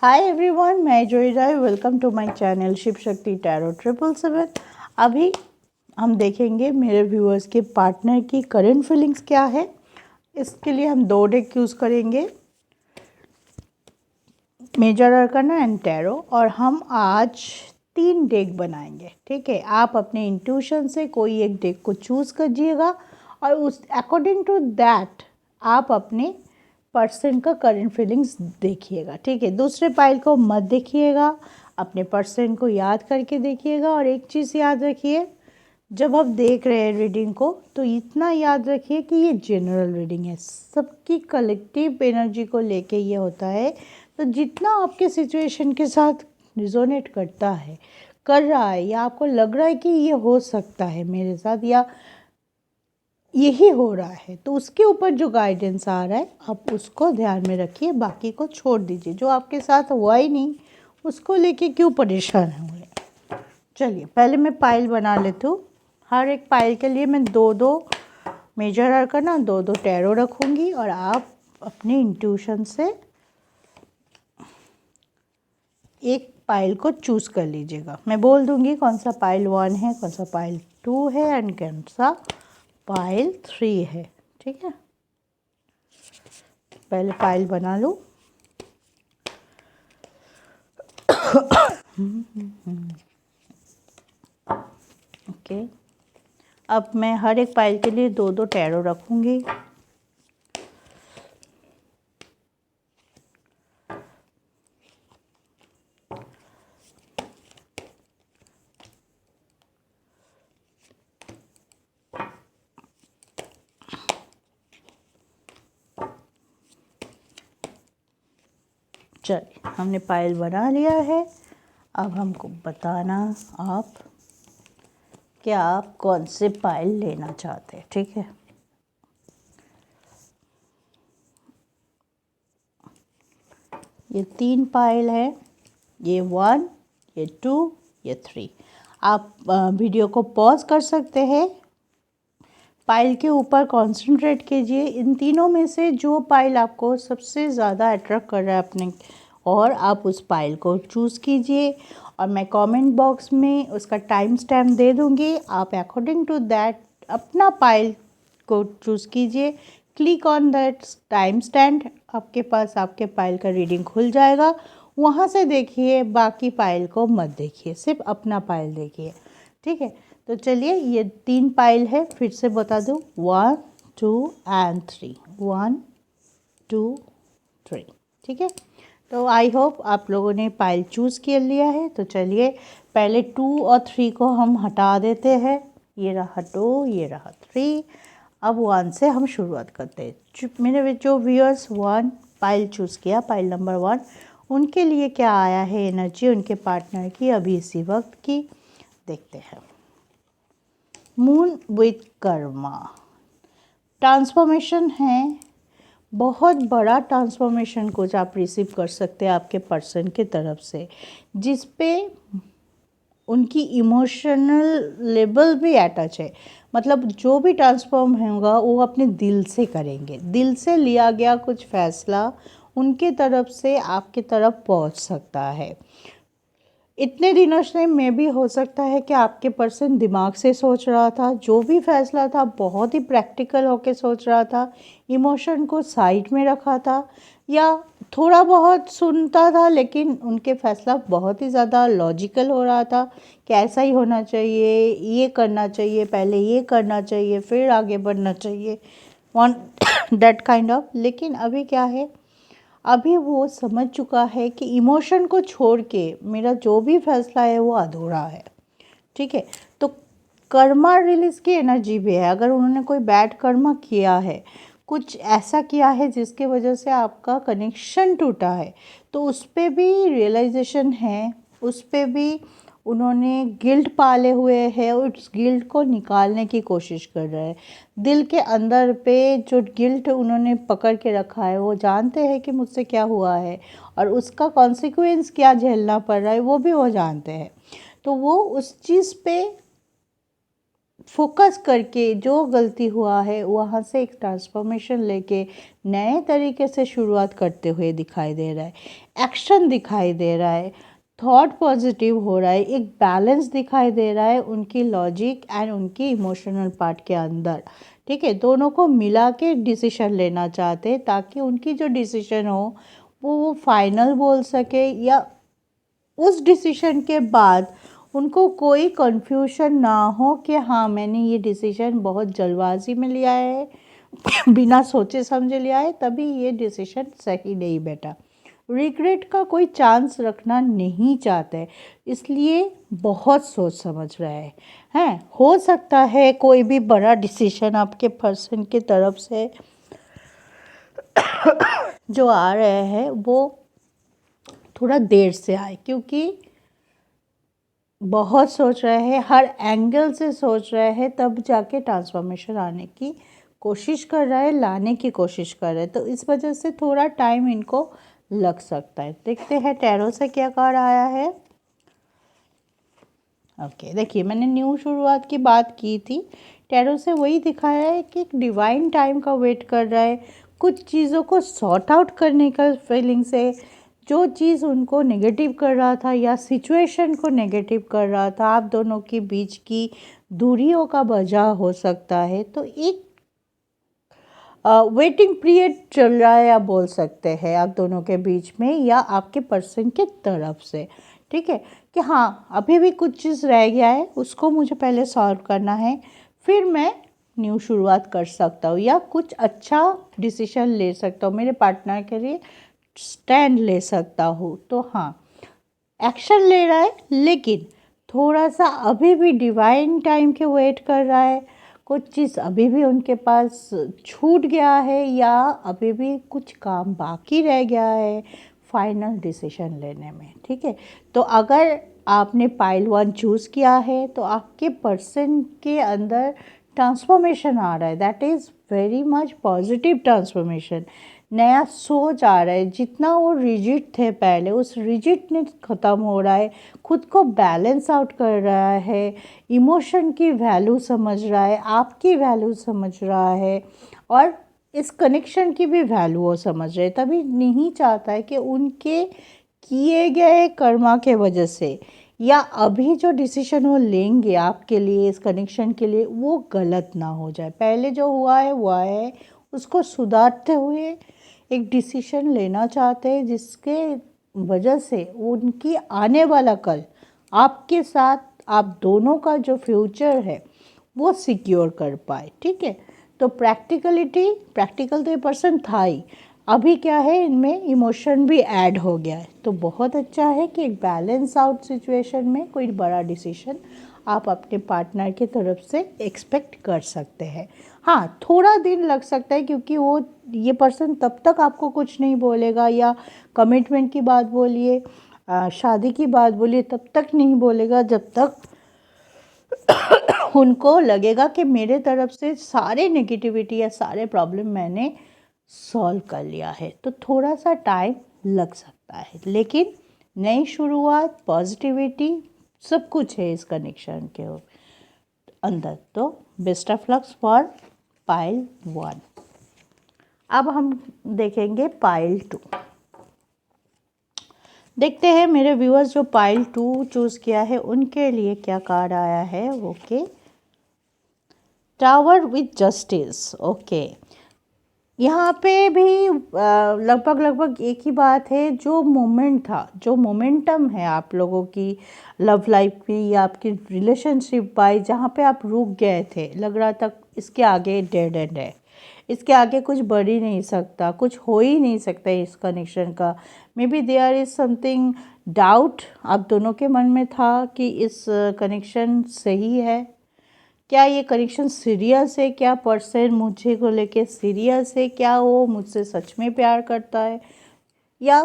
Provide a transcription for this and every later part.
हाय everyone, मैं Joey Rai. Welcome to my channel Shiv Shakti tarot 777। अभी हम देखेंगे मेरे व्यूअर्स के पार्टनर की करंट फीलिंग्स क्या है। इसके लिए हम 2 डेक यूज़ करेंगे, मेजर अरकाना एंड टैरो, और हम आज 3 डेक बनाएंगे। ठीक है, आप अपने इंट्यूशन से कोई एक डेक को चूज़ कीजिएगा और उस अकॉर्डिंग टू दैट आप अपने पर्सन का करंट फीलिंग्स देखिएगा। ठीक है, दूसरे पाइल को मत देखिएगा, अपने पर्सन को याद करके देखिएगा। और एक चीज़ याद रखिए, जब आप देख रहे हैं रीडिंग को तो इतना याद रखिए कि ये जनरल रीडिंग है, सबकी कलेक्टिव एनर्जी को लेके ये होता है। तो जितना आपके सिचुएशन के साथ रिजोनेट करता है, कर रहा है, या आपको लग रहा है कि ये हो सकता है मेरे साथ या यही हो रहा है, तो उसके ऊपर जो गाइडेंस आ रहा है आप उसको ध्यान में रखिए, बाकी को छोड़ दीजिए। जो आपके साथ हुआ ही नहीं उसको लेके क्यों परेशान होंगे। चलिए पहले मैं पाइल बना लेती हूँ। हर एक पाइल के लिए मैं 2-2 मेजर अरकाना, 2-2 टैरो रखूँगी और आप अपने इंट्यूशन से एक पाइल को चूज़ कर लीजिएगा। मैं बोल दूँगी कौन सा पाइल 1 है, कौन सा पाइल 2 है एंड कौन सा पाइल 3 है। ठीक है, पहले पाइल बना लूँ। ओके, अब मैं हर एक पाइल के लिए 2-2 टैरो रखूँगी। चलिए, हमने पाइल बना लिया है। अब हमको बताना आप कि आप कौन से पाइल लेना चाहते हैं। ठीक है, ये 3 पाइल है, ये 1, ये 2, ये 3। आप वीडियो को पॉज कर सकते हैं, पाइल के ऊपर कंसंट्रेट कीजिए। इन तीनों में से जो पाइल आपको सबसे ज़्यादा अट्रैक्ट कर रहा है अपने, और आप उस पाइल को चूज़ कीजिए और मैं कमेंट बॉक्स में उसका टाइम स्टैम्प दे दूँगी। आप अकॉर्डिंग टू दैट अपना पाइल को चूज़ कीजिए, click on that time stamp, आपके पास आपके पाइल का रीडिंग खुल जाएगा। वहाँ से देखिए, बाकी पाइल को मत देखिए, सिर्फ अपना पाइल देखिए। ठीक है, तो चलिए ये 3 पाइल है, फिर से बता दूँ, 1, 2 एंड 3, 1, 2, 3। ठीक है, तो आई होप आप लोगों ने पाइल चूज़ कर लिया है। तो चलिए पहले 2 और 3 को हम हटा देते हैं। ये रहा 2, ये रहा 3। अब 1 से हम शुरुआत करते हैं। मेरे जो व्यूअर्स 1 पाइल चूज़ किया, पाइल नंबर 1, उनके लिए क्या आया है एनर्जी उनके पार्टनर की अभी इसी वक्त की, देखते हैं। मून विथ कर्मा, ट्रांसफॉर्मेशन है, बहुत बड़ा ट्रांसफॉर्मेशन कुछ आप रिसीव कर सकते हैं आपके पर्सन के तरफ से, जिस पे उनकी इमोशनल लेवल भी अटैच है। मतलब जो भी ट्रांसफॉर्म होगा वो अपने दिल से करेंगे, दिल से लिया गया कुछ फैसला उनके तरफ से आपकी तरफ पहुंच सकता है। इतने दिनों से में भी हो सकता है कि आपके पर्सन दिमाग से सोच रहा था, जो भी फैसला था बहुत ही प्रैक्टिकल होके सोच रहा था, इमोशन को साइड में रखा था, या थोड़ा बहुत सुनता था लेकिन उनके फैसला बहुत ही ज़्यादा लॉजिकल हो रहा था कि ऐसा ही होना चाहिए, ये करना चाहिए, पहले ये करना चाहिए, फिर आगे बढ़ना चाहिए, वन दैट काइंड ऑफ। लेकिन अभी क्या है, अभी वो समझ चुका है कि इमोशन को छोड़ के मेरा जो भी फैसला है वो अधूरा है। ठीक है, तो कर्मा रिलीज की एनर्जी भी है। अगर उन्होंने कोई बैड कर्मा किया है, कुछ ऐसा किया है जिसके वजह से आपका कनेक्शन टूटा है, तो उस पर भी रियलाइजेशन है, उस पर भी उन्होंने गिल्ट पाले हुए हैं और उस गिल्ट को निकालने की कोशिश कर रहे हैं। दिल के अंदर पे जो गिल्ट उन्होंने पकड़ के रखा है, वो जानते हैं कि मुझसे क्या हुआ है और उसका कॉन्सिक्वेंस क्या झेलना पड़ रहा है वो भी वो जानते हैं। तो वो उस चीज़ पे फोकस करके जो गलती हुआ है वहाँ से एक ट्रांसफॉर्मेशन लेके नए तरीके से शुरुआत करते हुए दिखाई दे रहा है, एक्शन दिखाई दे रहा है, थॉट पॉजिटिव हो रहा है, एक बैलेंस दिखाई दे रहा है उनकी लॉजिक एंड उनकी इमोशनल पार्ट के अंदर। ठीक है, दोनों को मिला के डिसीजन लेना चाहते हैं ताकि उनकी जो डिसीजन हो वो फाइनल बोल सके, या उस डिसीजन के बाद उनको कोई कन्फ्यूजन ना हो कि हाँ मैंने ये डिसीजन बहुत जल्दबाजी में लिया है, बिना सोचे समझे लिया है, तभी ये डिसीजन सही नहीं बैठा। रिग्रेट का कोई चांस रखना नहीं चाहते, इसलिए बहुत सोच समझ रहे हैं। हो सकता है कोई भी बड़ा डिसीजन आपके पर्सन की तरफ से जो आ रहे हैं वो थोड़ा देर से आए, क्योंकि बहुत सोच रहे हैं, हर एंगल से सोच रहे हैं, तब जाके ट्रांसफॉर्मेशन आने की कोशिश कर रहा है, लाने की कोशिश कर रहे हैं। तो इस वजह से थोड़ा टाइम इनको लग सकता है। देखते हैं टैरो से क्या कार्ड आया है। ओके, देखिए मैंने न्यू शुरुआत की बात की थी, टैरो से वही दिखाया है कि एक डिवाइन टाइम का वेट कर रहा है, कुछ चीज़ों को सॉर्ट आउट करने का फीलिंग से। जो चीज़ उनको नेगेटिव कर रहा था या सिचुएशन को नेगेटिव कर रहा था, आप दोनों के बीच की दूरियों का वजह हो सकता है। तो एक वेटिंग पीरियड चल रहा है, आप बोल सकते हैं, आप दोनों के बीच में या आपके पर्सन के तरफ से। ठीक है, कि हाँ अभी भी कुछ चीज़ रह गया है, उसको मुझे पहले सॉल्व करना है, फिर मैं न्यू शुरुआत कर सकता हूँ या कुछ अच्छा डिसीजन ले सकता हूँ, मेरे पार्टनर के लिए स्टैंड ले सकता हूँ। तो हाँ, एक्शन ले रहा है, लेकिन थोड़ा सा अभी भी डिवाइन टाइम के वेट कर रहा है। कुछ चीज़ अभी भी उनके पास छूट गया है या अभी भी कुछ काम बाकी रह गया है फाइनल डिसीजन लेने में। ठीक है, तो अगर आपने पाइल 1 चूज़ किया है तो आपके पर्सन के अंदर ट्रांसफॉर्मेशन आ रहा है, that is very much positive transformation. नया सोच आ रहा है, जितना वो रिजिड थे पहले उस रिजिडनेस ख़त्म हो रहा है, खुद को बैलेंस आउट कर रहा है, इमोशन की वैल्यू समझ रहा है, आपकी वैल्यू समझ रहा है, और इस कनेक्शन की भी वैल्यू वो समझ रहे, तभी नहीं चाहता है कि उनके किए गए कर्मा के वजह से या अभी जो डिसीजन वो लेंगे आपके लिए, इस कनेक्शन के लिए, वो गलत ना हो जाए। पहले जो हुआ है उसको सुधारते हुए एक डिसीजन लेना चाहते हैं, जिसके वजह से उनकी आने वाला कल आपके साथ, आप दोनों का जो फ्यूचर है वो सिक्योर कर पाए। ठीक है, तो प्रैक्टिकल तो ये पर्सन था ही, अभी क्या है इनमें इमोशन भी ऐड हो गया है। तो बहुत अच्छा है कि एक बैलेंस आउट सिचुएशन में कोई बड़ा डिसीजन आप अपने पार्टनर की तरफ से एक्सपेक्ट कर सकते हैं। हाँ, थोड़ा दिन लग सकता है, क्योंकि वो ये पर्सन तब तक आपको कुछ नहीं बोलेगा, या कमिटमेंट की बात बोलिए, शादी की बात बोलिए, तब तक नहीं बोलेगा जब तक उनको लगेगा कि मेरे तरफ से सारे नेगेटिविटी या सारे प्रॉब्लम मैंने सॉल्व कर लिया है। तो थोड़ा सा टाइम लग सकता है, लेकिन नई शुरुआत, पॉजिटिविटी, सब कुछ है इस कनेक्शन के अंदर। तो best of lux for pile 1। अब हम देखेंगे पाइल 2। देखते हैं मेरे व्यूअर्स जो पाइल 2 चूज़ किया है उनके लिए क्या कार्ड आया है। Okay, tower with justice. Okay, यहाँ पे भी लगभग एक ही बात है, जो मोमेंट था, जो मोमेंटम है आप लोगों की लव लाइफ में या आपकी रिलेशनशिप वाइज, जहाँ पे आप रुक गए थे, लग रहा था इसके आगे डेड एंड है, इसके आगे कुछ बढ़ ही नहीं सकता, कुछ हो ही नहीं सकता इस कनेक्शन का। Maybe there is something doubt आप दोनों के मन में था कि इस कनेक्शन सही है, क्या ये कनेक्शन सीरियस है, क्या पर्सन मुझे को लेके सीरियस है, क्या वो मुझसे सच में प्यार करता है, या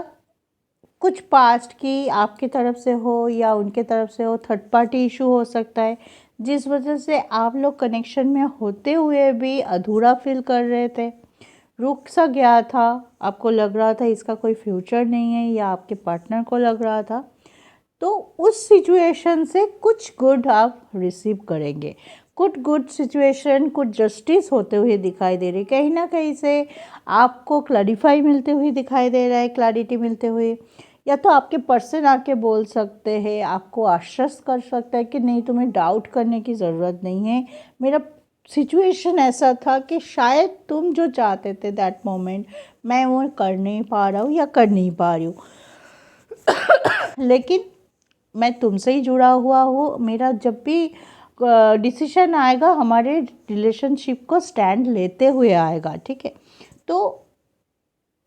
कुछ पास्ट की आपकी तरफ से हो या उनके तरफ से हो, थर्ड पार्टी इशू हो सकता है, जिस वजह से आप लोग कनेक्शन में होते हुए भी अधूरा फील कर रहे थे, रुक सा गया था, आपको लग रहा था इसका कोई फ्यूचर नहीं है, या आपके पार्टनर को लग रहा था। तो उस सिचुएशन से कुछ गुड आप रिसीव करेंगे, कुछ गुड सिचुएशन, कुछ जस्टिस होते हुए दिखाई दे रही, कहीं ना कहीं से आपको क्लैरिफाई मिलते हुए दिखाई दे रहा है, क्लैरिटी मिलते हुए। या तो आपके पर्सन आके बोल सकते हैं, आपको आश्वस्त कर सकता है कि नहीं, तुम्हें डाउट करने की ज़रूरत नहीं है, मेरा सिचुएशन ऐसा था कि शायद तुम जो चाहते थे दैट मोमेंट मैं वो कर नहीं पा रहा हूँ या कर नहीं पा रही हूँ, लेकिन मैं तुमसे ही जुड़ा हुआ हूँ, मेरा जब भी डिसीजन आएगा हमारे रिलेशनशिप को स्टैंड लेते हुए आएगा, ठीक है। तो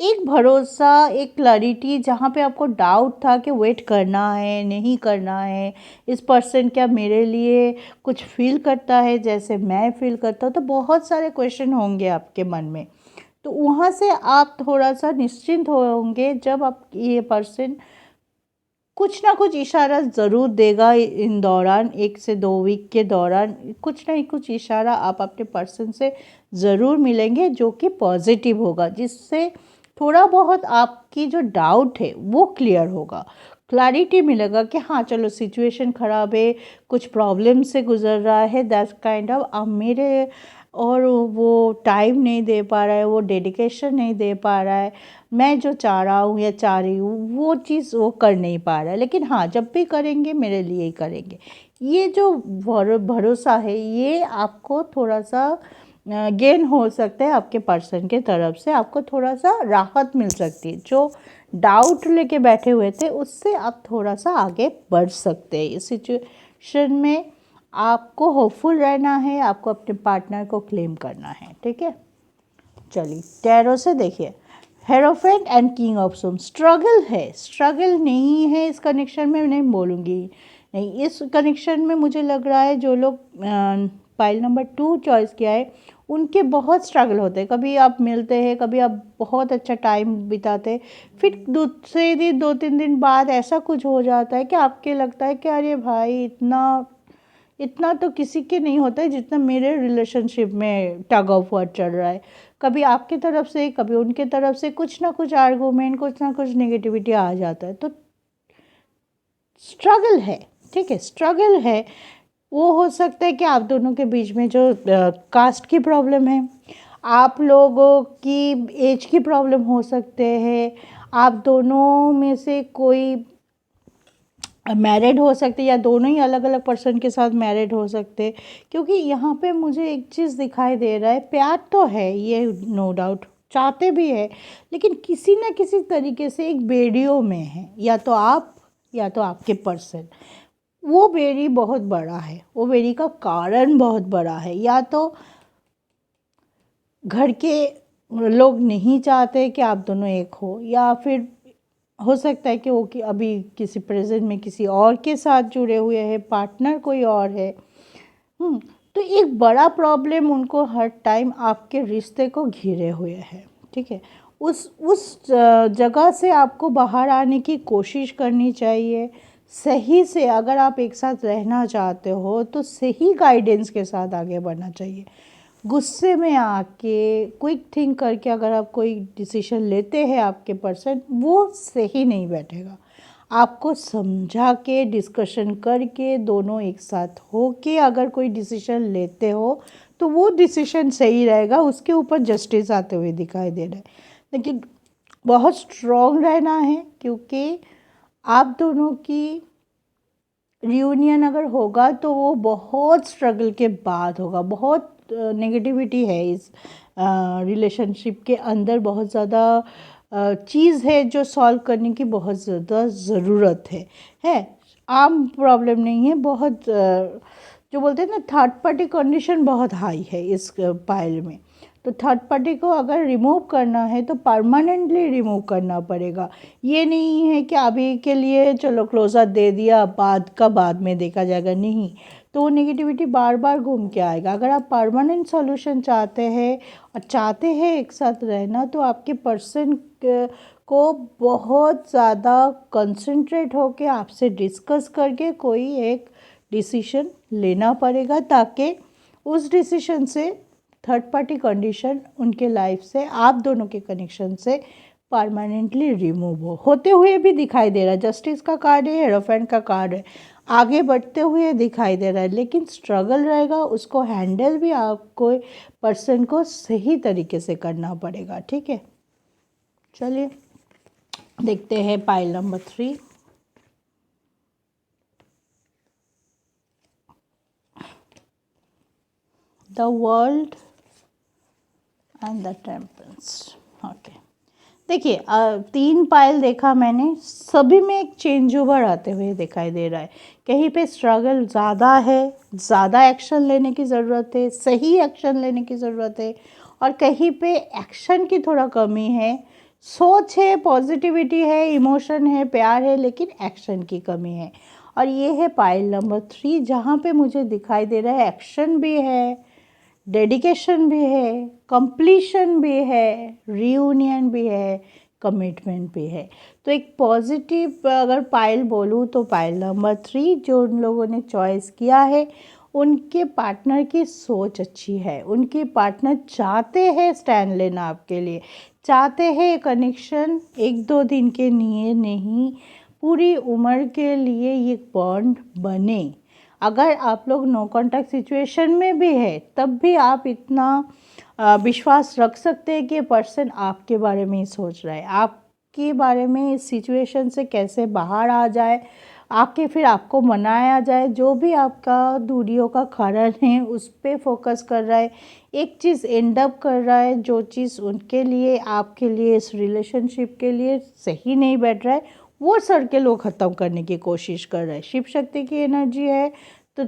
एक भरोसा, एक क्लैरिटी, जहाँ पे आपको डाउट था कि वेट करना है नहीं करना है, इस पर्सन क्या मेरे लिए कुछ फील करता है जैसे मैं फील करता हूँ, तो बहुत सारे क्वेश्चन होंगे आपके मन में। तो वहाँ से आप थोड़ा सा निश्चिंत होंगे जब आप ये पर्सन कुछ ना कुछ इशारा ज़रूर देगा इन दौरान, 1 से 2 वीक के दौरान कुछ ना कुछ इशारा आप अपने पर्सन से ज़रूर मिलेंगे जो कि पॉजिटिव होगा, जिससे थोड़ा बहुत आपकी जो डाउट है वो क्लियर होगा, क्लैरिटी मिलेगा कि हाँ चलो सिचुएशन ख़राब है, कुछ प्रॉब्लम से गुजर रहा है, दैट काइंड ऑफ अब मेरे और वो टाइम नहीं दे पा रहा है, वो डेडिकेशन नहीं दे पा रहा है, मैं जो चाह रहा हूँ या चाह रही हूँ वो चीज़ वो कर नहीं पा रहा है, लेकिन हाँ जब भी करेंगे मेरे लिए ही करेंगे। ये जो भरोसा है ये आपको थोड़ा सा गेन हो सकता है, आपके पर्सन के तरफ से आपको थोड़ा सा राहत मिल सकती है, जो डाउट लेके बैठे हुए थे उससे आप थोड़ा सा आगे बढ़ सकते हैं। इस सिचुएशन में आपको होपफुल रहना है, आपको अपने पार्टनर को क्लेम करना है, ठीक है। चलिए टैरो से देखिए, हेरोफेंट एंड किंग ऑफ सोम, स्ट्रगल है, स्ट्रगल नहीं है इस कनेक्शन में, नहीं बोलूँगी, नहीं इस कनेक्शन में मुझे लग रहा है जो लोग पाइल नंबर 2 चॉइस किया है उनके बहुत स्ट्रगल होते हैं। कभी आप मिलते हैं, कभी आप बहुत अच्छा टाइम बिताते हैं, फिर दूसरे दिन 2-3 दिन बाद ऐसा कुछ हो जाता है कि आपके लगता है कि अरे भाई इतना तो किसी के नहीं होता है जितना मेरे रिलेशनशिप में टग ऑफ वॉर चल रहा है। कभी आपकी तरफ से कभी उनके तरफ से कुछ ना कुछ आर्गूमेंट, कुछ ना कुछ नेगेटिविटी आ जाता है, तो स्ट्रगल है, ठीक है, स्ट्रगल है। वो हो सकता है कि आप दोनों के बीच में जो कास्ट की प्रॉब्लम है, आप लोगों की एज की प्रॉब्लम हो सकते हैं, आप दोनों में से कोई मैरिड हो सकते या दोनों ही अलग अलग पर्सन के साथ मैरिड हो सकते, क्योंकि यहाँ पे मुझे एक चीज़ दिखाई दे रहा है, प्यार तो है ये नो डाउट, चाहते भी है, लेकिन किसी न किसी तरीके से एक बेड़ियों में है, या तो आप या तो आपके पर्सन। वो बेड़ी बहुत बड़ा है, वो बेड़ी का कारण बहुत बड़ा है, या तो घर के लोग नहीं चाहते कि आप दोनों एक हो, या फिर हो सकता है कि वो कि अभी किसी प्रेजेंट में किसी और के साथ जुड़े हुए हैं, पार्टनर कोई और है। तो एक बड़ा प्रॉब्लम उनको हर टाइम आपके रिश्ते को घिरे हुए है, ठीक है। उस जगह से आपको बाहर आने की कोशिश करनी चाहिए सही से। अगर आप एक साथ रहना चाहते हो तो सही गाइडेंस के साथ आगे बढ़ना चाहिए। गुस्से में आके क्विक थिंक करके अगर आप कोई डिसीजन लेते हैं, आपके पर्सन वो सही नहीं बैठेगा। आपको समझा के डिस्कशन करके दोनों एक साथ हो के अगर कोई डिसीजन लेते हो तो वो डिसीजन सही रहेगा, उसके ऊपर जस्टिस आते हुए दिखाई दे रहा है। लेकिन बहुत स्ट्रॉन्ग रहना है, क्योंकि आप दोनों की रियूनियन अगर होगा तो वो बहुत स्ट्रगल के बाद होगा। बहुत नेगेटिविटी है इस रिलेशनशिप के अंदर, बहुत ज़्यादा चीज़ है जो सॉल्व करने की बहुत ज़्यादा ज़रूरत है। आम प्रॉब्लम नहीं है, बहुत जो बोलते हैं ना थर्ड पार्टी कंडीशन बहुत हाई है इस पाइल में। तो थर्ड पार्टी को अगर रिमूव करना है तो परमानेंटली रिमूव करना पड़ेगा। ये नहीं है कि अभी के लिए चलो क्लोजर दे दिया, बाद में देखा जाएगा, नहीं, तो वो नेगेटिविटी बार बार घूम के आएगा। अगर आप परमानेंट सॉल्यूशन चाहते हैं और चाहते हैं एक साथ रहना, तो आपके पर्सन को बहुत ज़्यादा कंसंट्रेट होकर आपसे डिस्कस करके कोई एक डिसीजन लेना पड़ेगा, ताकि उस डिसीजन से थर्ड पार्टी कंडीशन उनके लाइफ से, आप दोनों के कनेक्शन से परमानेंटली रिमूव होते हुए भी दिखाई दे रहा है। जस्टिस का कार्ड है, हेरोफेंट का कार्ड है। आगे बढ़ते हुए दिखाई दे रहा है, लेकिन स्ट्रगल रहेगा, उसको हैंडल भी आपको पर्सन को सही तरीके से करना पड़ेगा। ठीक है, चलिए देखते हैं pile number 3। The world and the temples. Okay, देखिए 3 पाइल देखा मैंने, सभी में एक चेंज ओवर आते हुए दिखाई दे रहा है। कहीं पे स्ट्रगल ज़्यादा है, ज़्यादा एक्शन लेने की ज़रूरत है, सही एक्शन लेने की ज़रूरत है, और कहीं पे एक्शन की थोड़ा कमी है, सोच है, पॉजिटिविटी है, इमोशन है, प्यार है, लेकिन एक्शन की कमी है। और ये है पाइल नंबर 3, जहाँ पे मुझे दिखाई दे रहा है एक्शन भी है, डेडिकेशन भी है, कंप्लीशन भी है, रियूनियन भी है, कमिटमेंट भी है। तो एक पॉजिटिव अगर पाइल बोलूँ तो पाइल नंबर 3 जो उन लोगों ने चॉइस किया है, उनके पार्टनर की सोच अच्छी है, उनके पार्टनर चाहते हैं स्टैंड लेना आपके लिए, चाहते हैं कनेक्शन 1-2 दिन के लिए नहीं, पूरी उम्र के लिए ये बॉन्ड बने। अगर आप लोग नो कॉन्टैक्ट सिचुएशन में भी है, तब भी आप इतना विश्वास रख सकते हैं कि पर्सन आपके बारे में ही सोच रहा है, आपके बारे में इस सिचुएशन से कैसे बाहर आ जाए, आके फिर आपको मनाया जाए। जो भी आपका दूरियों का कारण है उस पर फोकस कर रहा है, एक चीज़ एंड अप कर रहा है, जो चीज़ उनके लिए आपके लिए इस रिलेशनशिप के लिए सही नहीं बैठ रहा है, वो सर्कल वो ख़त्म करने की कोशिश कर रहा है। शिव शक्ति की एनर्जी है, तो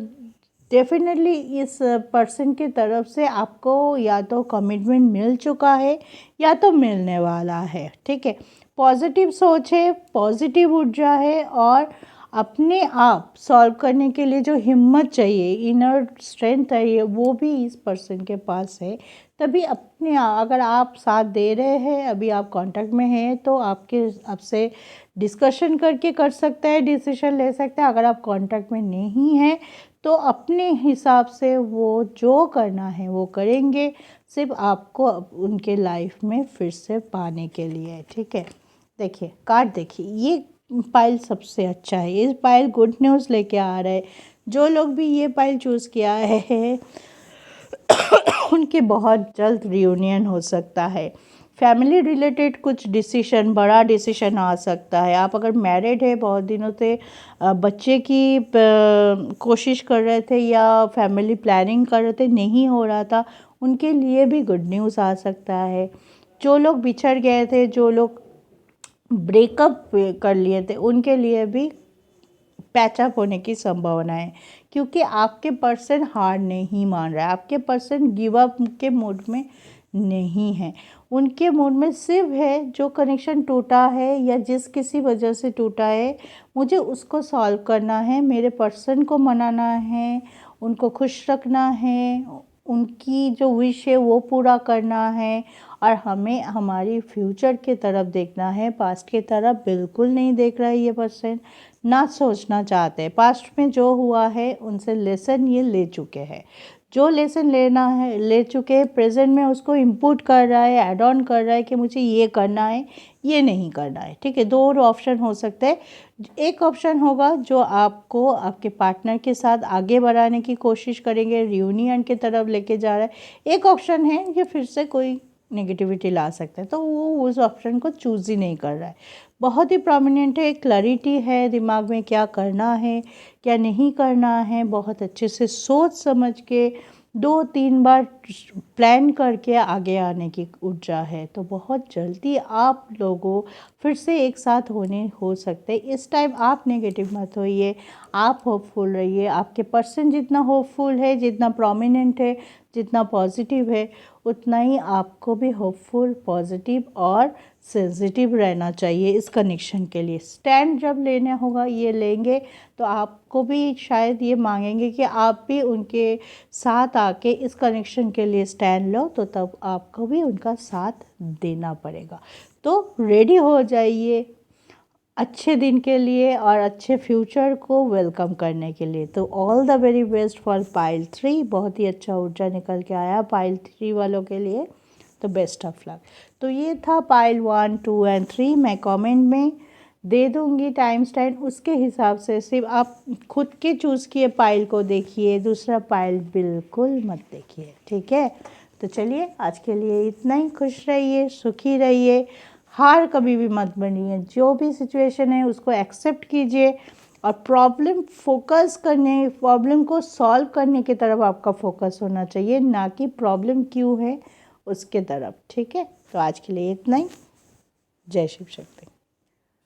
डेफिनेटली इस पर्सन की तरफ से आपको या तो कमिटमेंट मिल चुका है या तो मिलने वाला है। ठीक है, पॉजिटिव सोच है, पॉजिटिव ऊर्जा है, और अपने आप सॉल्व करने के लिए जो हिम्मत चाहिए, इनर स्ट्रेंथ चाहिए, वो भी इस पर्सन के पास है। तभी अपने अगर आप साथ दे रहे हैं, अभी आप कांटेक्ट में हैं, तो आपसे डिस्कशन करके कर सकता है, डिसीजन ले सकता है। अगर आप कांटेक्ट में नहीं हैं तो अपने हिसाब से वो जो करना है वो करेंगे, सिर्फ आपको उनके लाइफ में फिर से पाने के लिए। ठीक है, देखिए कार्ड देखिए, ये पाइल सबसे अच्छा है, इस पाइल गुड न्यूज़ लेके आ रहा है। जो लोग भी ये पाइल चूज़ किया है उनके बहुत जल्द रियूनियन हो सकता है। फैमिली रिलेटेड कुछ डिसीशन, बड़ा डिसीशन आ सकता है। आप अगर मैरिड है, बहुत दिनों से बच्चे की कोशिश कर रहे थे या फैमिली प्लानिंग कर रहे थे, नहीं हो रहा था, उनके लिए भी गुड न्यूज़ आ सकता है। जो लोग बिछड़ गए थे, जो लोग ब्रेकअप कर लिए थे, उनके लिए भी पैचअप होने की संभावना है, क्योंकि आपके पर्सन हार नहीं मान रहा है, आपके पर्सन गिव अप के मूड में नहीं है। उनके मूड में सिर्फ है जो कनेक्शन टूटा है या जिस किसी वजह से टूटा है, मुझे उसको सॉल्व करना है, मेरे पर्सन को मनाना है, उनको खुश रखना है, उनकी जो विश है वो पूरा करना है, और हमें हमारी फ्यूचर के तरफ देखना है। पास्ट की तरफ बिल्कुल नहीं देख रहा है ये पर्सन, ना सोचना चाहते हैं। पास्ट में जो हुआ है उनसे लेसन ये ले चुके हैं, जो लेसन लेना है ले चुके हैं, प्रेजेंट में उसको इनपुट कर रहा है, ऐड ऑन कर रहा है कि मुझे ये करना है, ये नहीं करना है। ठीक है, 2 ऑप्शन हो सकते हैं। एक ऑप्शन होगा जो आपको आपके पार्टनर के साथ आगे बढ़ाने की कोशिश करेंगे, रियूनियन की तरफ लेके जा रहा है। एक ऑप्शन है ये फिर से कोई नेगेटिविटी ला सकता है, तो वो उस ऑप्शन को चूज़ ही नहीं कर रहा है। बहुत ही प्रोमिनेंट है, क्लैरिटी है दिमाग में, क्या करना है क्या नहीं करना है, बहुत अच्छे से सोच समझ के 2-3 बार प्लान करके आगे आने की ऊर्जा है। तो बहुत जल्दी आप लोगों फिर से एक साथ हो सकते हैं। इस टाइम आप नेगेटिव मत होइए, आप होपफुल रहिए। आपके पर्सन जितना होपफुल है, जितना प्रोमिनेंट है, जितना पॉजिटिव है, उतना ही आपको भी होपफुल, पॉजिटिव और सेंसिटिव रहना चाहिए इस कनेक्शन के लिए। स्टैंड जब लेना होगा ये लेंगे, तो आपको भी शायद ये मांगेंगे कि आप भी उनके साथ आके इस कनेक्शन के लिए स्टैंड लो, तो तब आपको भी उनका साथ देना पड़ेगा। तो रेडी हो जाइए अच्छे दिन के लिए और अच्छे फ्यूचर को वेलकम करने के लिए। तो all the very best for pile 3। बहुत ही अच्छा ऊर्जा निकल के आया पाइल 3 वालों के लिए, तो बेस्ट ऑफ लक। तो ये था पाइल 1, 2 एंड 3। मैं कमेंट में दे दूँगी टाइम स्टैंड, उसके हिसाब से सिर्फ आप खुद के चूज़ किए पाइल को देखिए, दूसरा पाइल बिल्कुल मत देखिए, ठीक है। तो चलिए आज के लिए इतना ही। खुश रहिए, सुखी रहिए, हार कभी भी मत बनिए। जो भी सिचुएशन है उसको एक्सेप्ट कीजिए और प्रॉब्लम को सॉल्व करने की तरफ आपका फोकस होना चाहिए, ना कि प्रॉब्लम क्यों है उसके तरफ, ठीक है। तो आज के लिए इतना ही। जय शिव शक्ति।